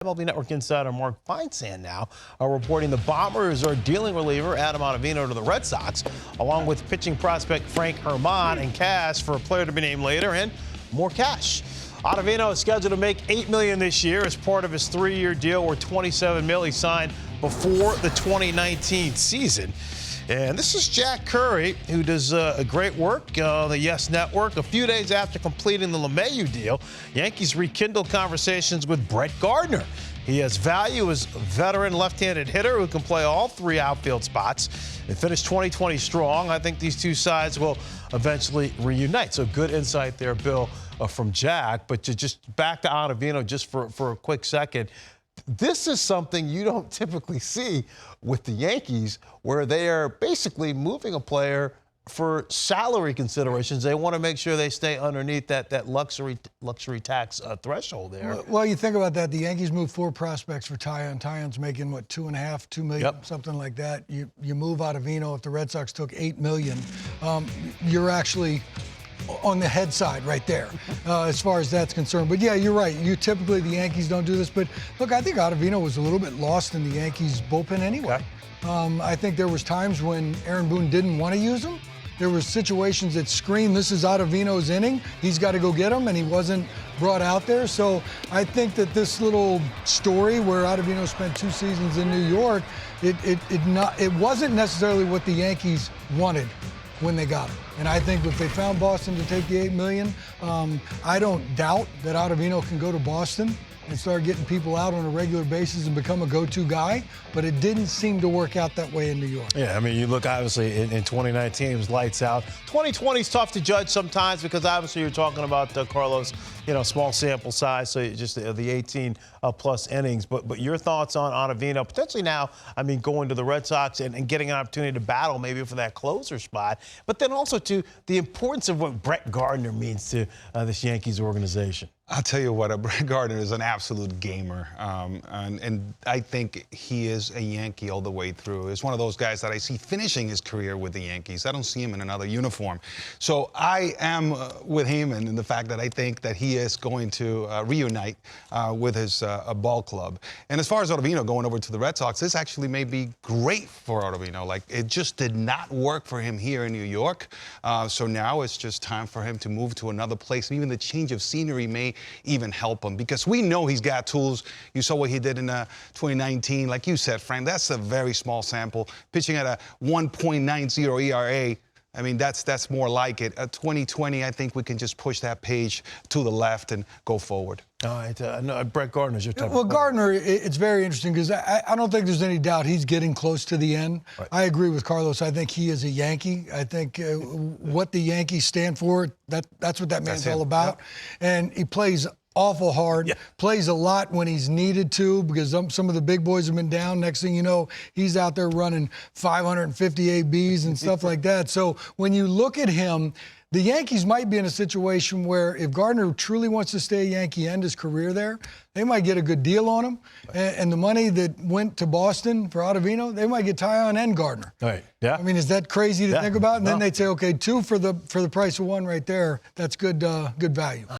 MLB Network insider Mark Feinsand now reporting the Bombers are dealing reliever Adam Ottavino to the Red Sox, along with pitching prospect Frank Herman and cash for a player to be named later and more cash. Ottavino is scheduled to make $8 million this year as part of his 3-year deal, where $27 million he signed before the 2019 season. And this is Jack Curry, who does great work on the Yes Network. A few days after completing the LeMahieu deal, Yankees rekindled conversations with Brett Gardner. He has value as a veteran left-handed hitter who can play all 3 outfield spots and finish 2020 strong. I think these two sides will eventually reunite. So good insight there, Bill, from Jack. But to just back to Ottavino just for a quick second. This is something you don't typically see with the Yankees, where they are basically moving a player for salary considerations. They want to make sure they stay underneath that luxury tax threshold there. Well, you think about that. The Yankees moved 4 prospects for Taillon. Taillon's making, what, $2.5, $2 million, Yep. something like that. You move Ottavino. If the Red Sox took $8 million, you're actually on the head side right there, as far as that's concerned. But yeah, you're right. Typically the Yankees don't do this. But look, I think Ottavino was a little bit lost in the Yankees bullpen anyway. Okay. I think there was times when Aaron Boone didn't want to use him. There were situations that screamed, this is Ottavino's inning. He's got to go get him, and he wasn't brought out there. So I think that this little story where Ottavino spent 2 seasons in New York, it wasn't necessarily what the Yankees wanted when they got him. And I think if they found Boston to take the $8 million, I don't doubt that Ottavino can go to Boston and start getting people out on a regular basis and become a go-to guy, but it didn't seem to work out that way in New York. Yeah, I mean, you look, obviously, in 2019, it was lights out. 2020 is tough to judge sometimes because, obviously, you're talking about Carlos, small sample size, so just the 18-plus innings. But your thoughts on Ottavino, potentially now, I mean, going to the Red Sox and getting an opportunity to battle maybe for that closer spot, but then also, to the importance of what Brett Gardner means to this Yankees organization. I'll tell you what, Brett Gardner is an absolute gamer, and I think he is a Yankee all the way through. He's one of those guys that I see finishing his career with the Yankees. I don't see him in another uniform. So I am with Heyman in the fact that I think that he is going to reunite with his ball club. And as far as Ottavino going over to the Red Sox, this actually may be great for Ottavino. Like, it just did not work for him here in New York. So now it's just time for him to move to another place. Even the change of scenery may even help him, because we know he's got tools. You saw what he did in 2019. Like you said, Frank, that's a very small sample. Pitching at a 1.90 ERA, I mean, that's more like it. 2020, I think we can just push that page to the left and go forward. All right, no, Brett Gardner's your type. Well, Gardner, it's very interesting because I don't think there's any doubt he's getting close to the end. Right. I agree with Carlos. I think he is a Yankee. I think what the Yankees stand for, that's what that man's all about. Yep. And he plays awful hard, plays a lot when he's needed to, because some of the big boys have been down. Next thing you know, he's out there running 550 ABs and stuff like that. So when you look at him, the Yankees might be in a situation where if Gardner truly wants to stay a Yankee, end his career there, they might get a good deal on him. And the money that went to Boston for Ottavino, they might get Taillon and Gardner. Right. Yeah. I mean, is that crazy to think about? And then they'd say, okay, 2 for the price of 1 right there. That's good value.